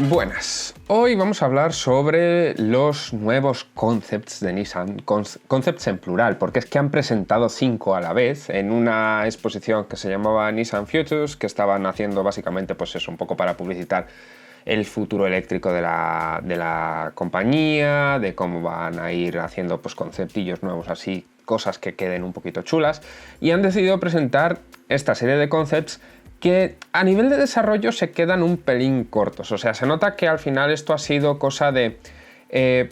Buenas, hoy vamos a hablar sobre los nuevos concepts de Nissan, concepts en plural, porque es que han presentado 5 a la vez en una exposición que se llamaba Nissan Futures, que estaban haciendo básicamente pues eso, un poco para publicitar el futuro eléctrico de la compañía, de cómo van a ir haciendo pues conceptillos nuevos así, cosas que queden un poquito chulas, y han decidido presentar esta serie de concepts que a nivel de desarrollo se quedan un pelín cortos. O sea, se nota que al final esto ha sido cosa de...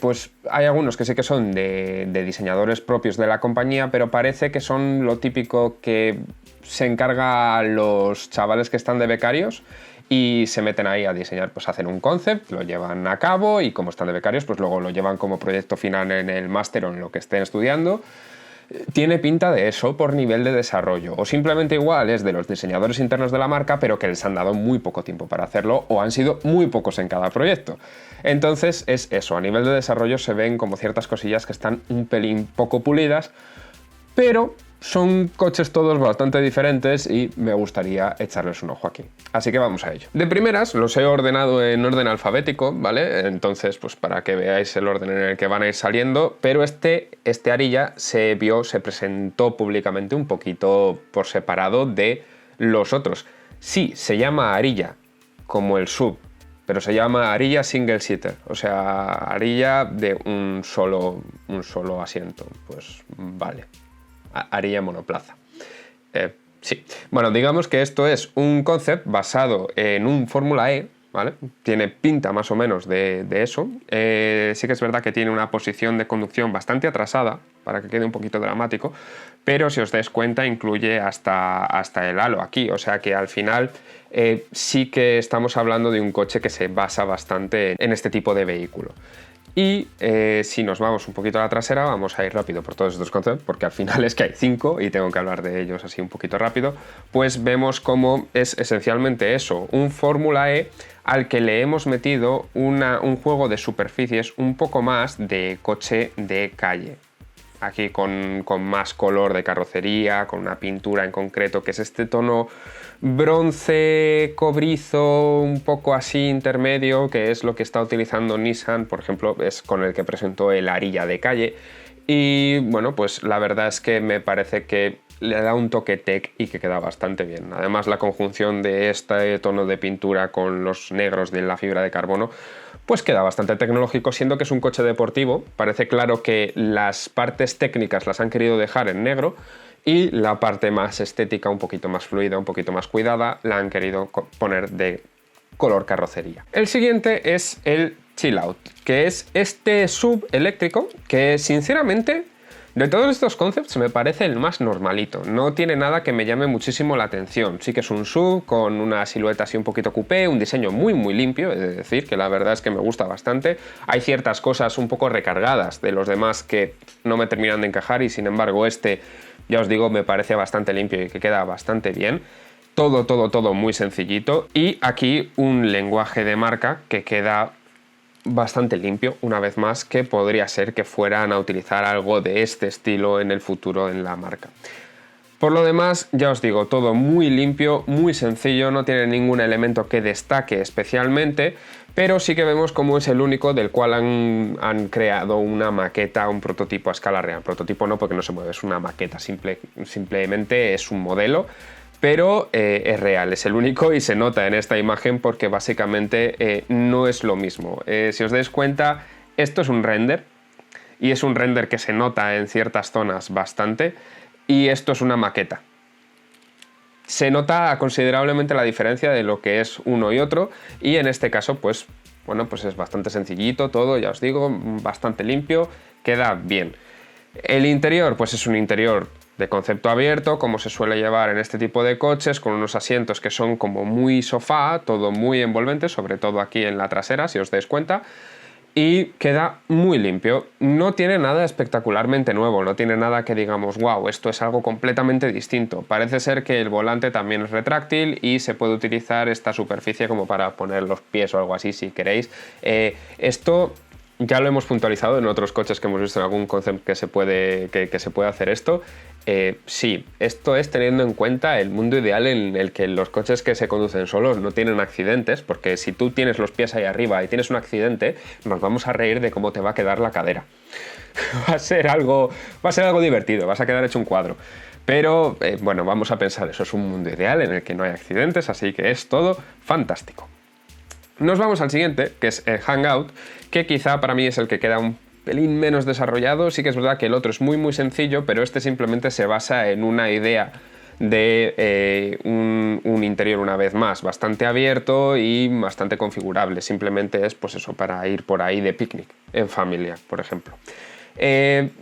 pues hay algunos que sí que son de diseñadores propios de la compañía, pero parece que son lo típico que se encarga a los chavales que están de becarios y se meten ahí a diseñar, pues hacen un concept, lo llevan a cabo y como están de becarios, pues luego lo llevan como proyecto final en el máster o en lo que estén estudiando. Tiene pinta de eso por nivel de desarrollo, o simplemente igual es de los diseñadores internos de la marca, pero que les han dado muy poco tiempo para hacerlo o han sido muy pocos en cada proyecto. Entonces es eso, a nivel de desarrollo se ven como ciertas cosillas que están un pelín poco pulidas, pero son coches todos bastante diferentes y me gustaría echarles un ojo aquí. Así que vamos a ello. De primeras los he ordenado en orden alfabético, ¿vale? Entonces, pues para que veáis el orden en el que van a ir saliendo, pero este Ariya se presentó públicamente un poquito por separado de los otros. Sí, se llama Ariya, como el sub, pero se llama Ariya Single Seater, o sea, Ariya de un solo asiento. Pues vale. Ariya monoplaza. Sí. Bueno, digamos que esto es un concept basado en un Fórmula E, ¿vale? Tiene pinta más o menos de eso. Sí que es verdad que tiene una posición de conducción bastante atrasada, para que quede un poquito dramático, pero si os dais cuenta incluye hasta el halo aquí, o sea que al final sí que estamos hablando de un coche que se basa bastante en este tipo de vehículo. Y si nos vamos un poquito a la trasera, vamos a ir rápido por todos estos conceptos, porque al final es que hay 5 y tengo que hablar de ellos así un poquito rápido, pues vemos cómo es esencialmente eso, un Fórmula E al que le hemos metido un juego de superficies un poco más de coche de calle. Aquí con más color de carrocería, con una pintura en concreto que es este tono bronce, cobrizo, un poco así intermedio, que es lo que está utilizando Nissan, por ejemplo, es con el que presentó el Ariya de calle. Y bueno, pues la verdad es que me parece que le da un toque tech y que queda bastante bien. Además, la conjunción de este tono de pintura con los negros de la fibra de carbono pues queda bastante tecnológico, siendo que es un coche deportivo. Parece claro que las partes técnicas las han querido dejar en negro y la parte más estética, un poquito más fluida, un poquito más cuidada, la han querido poner de color carrocería. El siguiente es el Chill Out, que es este sub eléctrico que sinceramente de todos estos concepts me parece el más normalito, no tiene nada que me llame muchísimo la atención. Sí que es un sub con una silueta así un poquito coupé, un diseño muy limpio, es decir, que la verdad es que me gusta bastante. Hay ciertas cosas un poco recargadas de los demás que no me terminan de encajar y sin embargo este, ya os digo, me parece bastante limpio y que queda bastante bien. Todo muy sencillito y aquí un lenguaje de marca que queda bastante limpio, una vez más, que podría ser que fueran a utilizar algo de este estilo en el futuro en la marca. Por lo demás, ya os digo, todo muy limpio, muy sencillo, no tiene ningún elemento que destaque especialmente, pero sí que vemos cómo es el único del cual han creado una maqueta, un prototipo a escala real. Prototipo no, porque no se mueve, es una maqueta, simplemente es un modelo, pero es real, es el único y se nota en esta imagen porque básicamente no es lo mismo. Si os dais cuenta, esto es un render y es un render que se nota en ciertas zonas bastante y esto es una maqueta. Se nota considerablemente la diferencia de lo que es uno y otro y en este caso pues bueno, pues es bastante sencillito todo, ya os digo, bastante limpio, queda bien. El interior pues es un interior de concepto abierto, como se suele llevar en este tipo de coches, con unos asientos que son como muy sofá, todo muy envolvente, sobre todo aquí en la trasera, si os dais cuenta, y queda muy limpio. No tiene nada espectacularmente nuevo, no tiene nada que digamos, wow, esto es algo completamente distinto. Parece ser que el volante también es retráctil y se puede utilizar esta superficie como para poner los pies o algo así si queréis. Esto ya lo hemos puntualizado en otros coches que hemos visto en algún concept que se puede hacer esto. Sí, esto es teniendo en cuenta el mundo ideal en el que los coches que se conducen solos no tienen accidentes, porque si tú tienes los pies ahí arriba y tienes un accidente, nos vamos a reír de cómo te va a quedar la cadera. va a ser algo divertido, vas a quedar hecho un cuadro. Pero bueno, vamos a pensar, eso es un mundo ideal en el que no hay accidentes, así que es todo fantástico. Nos vamos al siguiente, que es el Hangout, que quizá para mí es el que queda un pelín menos desarrollado. Sí que es verdad que el otro es muy sencillo, pero este simplemente se basa en una idea de un interior, una vez más, bastante abierto y bastante configurable. Simplemente es pues eso, para ir por ahí de picnic, en familia, por ejemplo.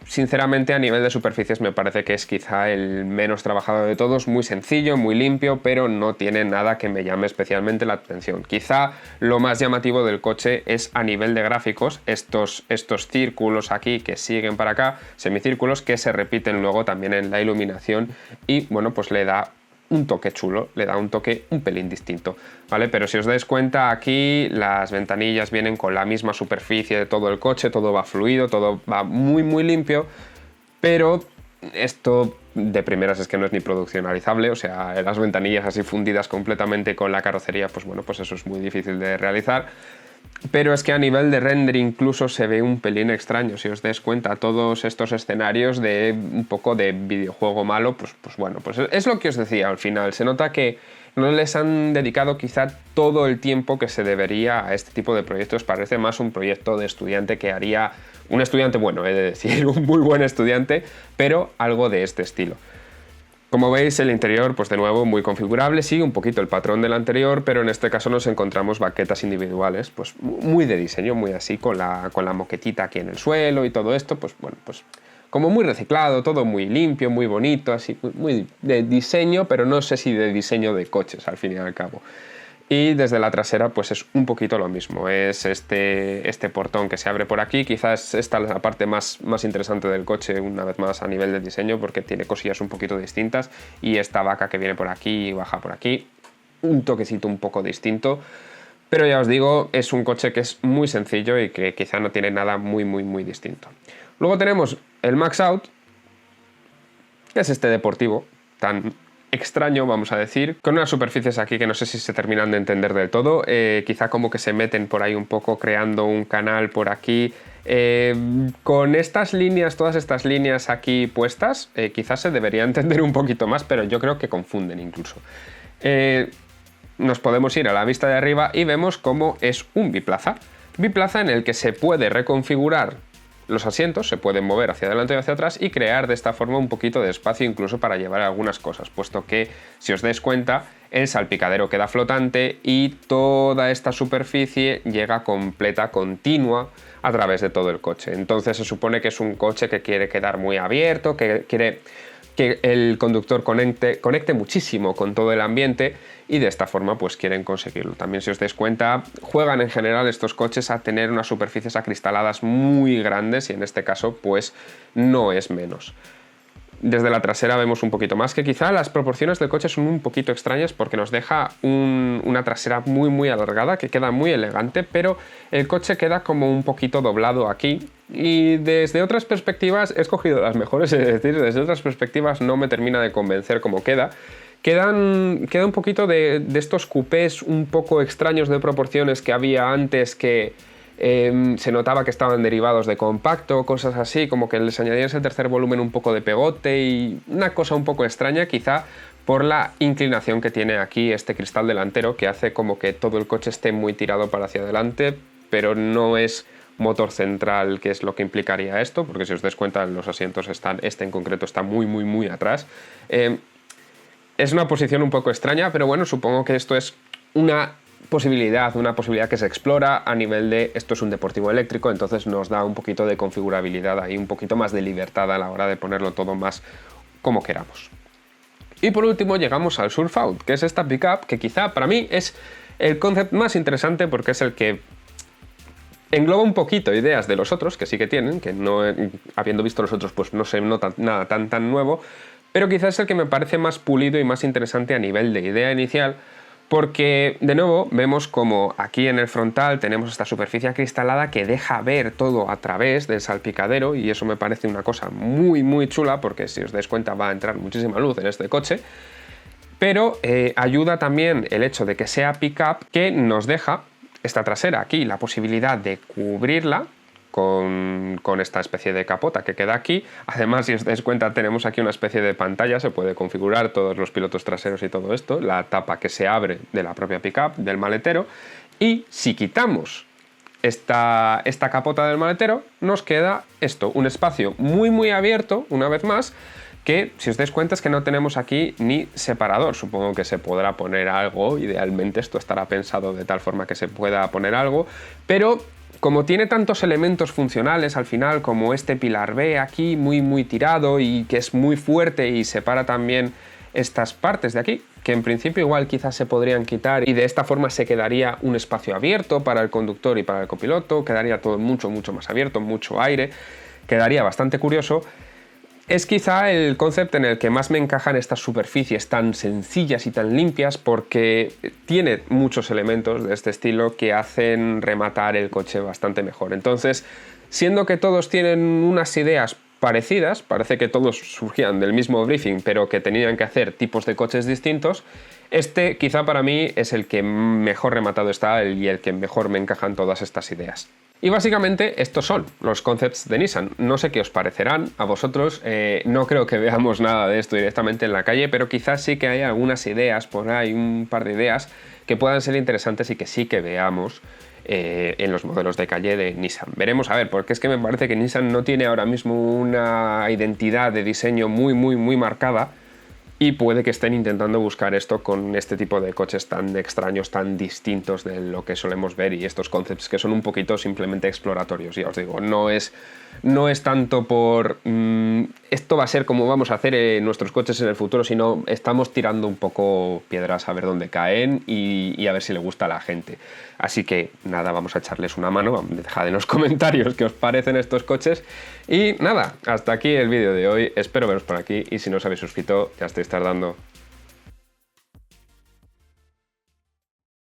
Sinceramente, a nivel de superficies me parece que es quizá el menos trabajado de todos, muy sencillo, muy limpio, pero no tiene nada que me llame especialmente la atención. Quizá lo más llamativo del coche es a nivel de gráficos, estos círculos aquí que siguen para acá, semicírculos que se repiten luego también en la iluminación y bueno, pues le da un toque chulo, le da un toque un pelín distinto, ¿vale? Pero si os dais cuenta, aquí las ventanillas vienen con la misma superficie de todo el coche, todo va fluido, todo va muy limpio, pero esto de primeras es que no es ni produccionalizable, o sea, las ventanillas así fundidas completamente con la carrocería, pues bueno, pues eso es muy difícil de realizar. Pero es que a nivel de render incluso se ve un pelín extraño, si os dais cuenta, todos estos escenarios de un poco de videojuego malo, pues bueno, pues es lo que os decía al final, se nota que no les han dedicado quizá todo el tiempo que se debería a este tipo de proyectos, parece más un proyecto de estudiante que haría un estudiante bueno, he de decir, un muy buen estudiante, pero algo de este estilo. Como veis, el interior, pues de nuevo, muy configurable, sigue un poquito el patrón del anterior, pero en este caso nos encontramos baquetas individuales, pues muy de diseño, muy así, con la moquetita aquí en el suelo y todo esto, pues bueno, pues como muy reciclado, todo muy limpio, muy bonito, así, muy de diseño, pero no sé si de diseño de coches, al fin y al cabo. Y desde la trasera pues es un poquito lo mismo, es este portón que se abre por aquí, quizás esta es la parte más interesante del coche una vez más a nivel de diseño porque tiene cosillas un poquito distintas y esta vaca que viene por aquí y baja por aquí, un toquecito un poco distinto, pero ya os digo, es un coche que es muy sencillo y que quizá no tiene nada muy distinto. Luego tenemos el Max Out, que es este deportivo tan extraño, vamos a decir, con unas superficies aquí que no sé si se terminan de entender del todo, quizá como que se meten por ahí un poco creando un canal por aquí, con estas líneas, todas estas líneas aquí puestas, quizás se debería entender un poquito más, pero yo creo que confunden incluso. Nos podemos ir a la vista de arriba y vemos cómo es un biplaza en el que se puede reconfigurar los asientos, se pueden mover hacia adelante y hacia atrás y crear de esta forma un poquito de espacio incluso para llevar algunas cosas, puesto que, si os dais cuenta, el salpicadero queda flotante y toda esta superficie llega completa, continua, a través de todo el coche. Entonces se supone que es un coche que quiere quedar muy abierto, que quiere que el conductor conecte muchísimo con todo el ambiente y de esta forma pues quieren conseguirlo. También, si os dais cuenta, juegan en general estos coches a tener unas superficies acristaladas muy grandes y en este caso pues no es menos. Desde la trasera vemos un poquito más, que quizá las proporciones del coche son un poquito extrañas porque nos deja una trasera muy alargada que queda muy elegante, pero el coche queda como un poquito doblado aquí y desde otras perspectivas he escogido las mejores, es decir, desde otras perspectivas no me termina de convencer cómo queda. Queda un poquito de estos coupés un poco extraños de proporciones que había antes que se notaba que estaban derivados de compacto, cosas así, como que les añadían ese tercer volumen un poco de pegote y una cosa un poco extraña, quizá por la inclinación que tiene aquí este cristal delantero, que hace como que todo el coche esté muy tirado para hacia adelante, pero no es motor central, que es lo que implicaría esto, porque si os dais cuenta los asientos este en concreto está muy atrás. Es una posición un poco extraña, pero bueno, supongo que esto es una posibilidad que se explora a nivel de esto es un deportivo eléctrico, entonces nos da un poquito de configurabilidad ahí, un poquito más de libertad a la hora de ponerlo todo más como queramos. Y por último llegamos al Surf Out, que es esta pickup que quizá para mí es el concept más interesante porque es el que engloba un poquito ideas de los otros, que sí que tienen, que no habiendo visto los otros pues no se nota nada tan nuevo, pero quizás es el que me parece más pulido y más interesante a nivel de idea inicial, Porque, de nuevo, vemos como aquí en el frontal tenemos esta superficie acristalada que deja ver todo a través del salpicadero, y eso me parece una cosa muy, muy chula, porque si os dais cuenta va a entrar muchísima luz en este coche. Pero ayuda también el hecho de que sea pick-up, que nos deja esta trasera aquí la posibilidad de cubrirla con esta especie de capota que queda aquí. Además, si os dais cuenta, tenemos aquí una especie de pantalla, se puede configurar todos los pilotos traseros y todo esto, la tapa que se abre de la propia pickup, del maletero, y si quitamos esta capota del maletero, nos queda esto, un espacio muy muy abierto, una vez más, que si os dais cuenta es que no tenemos aquí ni separador. Supongo que se podrá poner algo, idealmente esto estará pensado de tal forma que se pueda poner algo, pero como tiene tantos elementos funcionales al final, como este pilar B aquí muy muy tirado y que es muy fuerte y separa también estas partes de aquí, que en principio igual quizás se podrían quitar, y de esta forma se quedaría un espacio abierto para el conductor y para el copiloto, quedaría todo mucho más abierto, mucho aire, quedaría bastante curioso. Es quizá el concepto en el que más me encajan estas superficies tan sencillas y tan limpias, porque tiene muchos elementos de este estilo que hacen rematar el coche bastante mejor. Entonces, siendo que todos tienen unas ideas parecidas, parece que todos surgían del mismo briefing, pero que tenían que hacer tipos de coches distintos, este quizá para mí es el que mejor rematado está y el que mejor me encajan todas estas ideas. Y básicamente estos son los concepts de Nissan. No sé qué os parecerán a vosotros, no creo que veamos nada de esto directamente en la calle, pero quizás sí que hay algunas ideas por ahí, un par de ideas que puedan ser interesantes y que sí que veamos en los modelos de calle de Nissan. Veremos a ver, porque es que me parece que Nissan no tiene ahora mismo una identidad de diseño muy marcada, y puede que estén intentando buscar esto con este tipo de coches tan extraños, tan distintos de lo que solemos ver, y estos concepts que son un poquito simplemente exploratorios. Ya os digo, no es tanto por esto va a ser como vamos a hacer nuestros coches en el futuro, sino estamos tirando un poco piedras a ver dónde caen y a ver si le gusta a la gente. Así que nada, vamos a echarles una mano, dejad en los comentarios qué os parecen estos coches. Y nada, hasta aquí el vídeo de hoy, espero veros por aquí, y si no os habéis suscrito ya estáis tardando.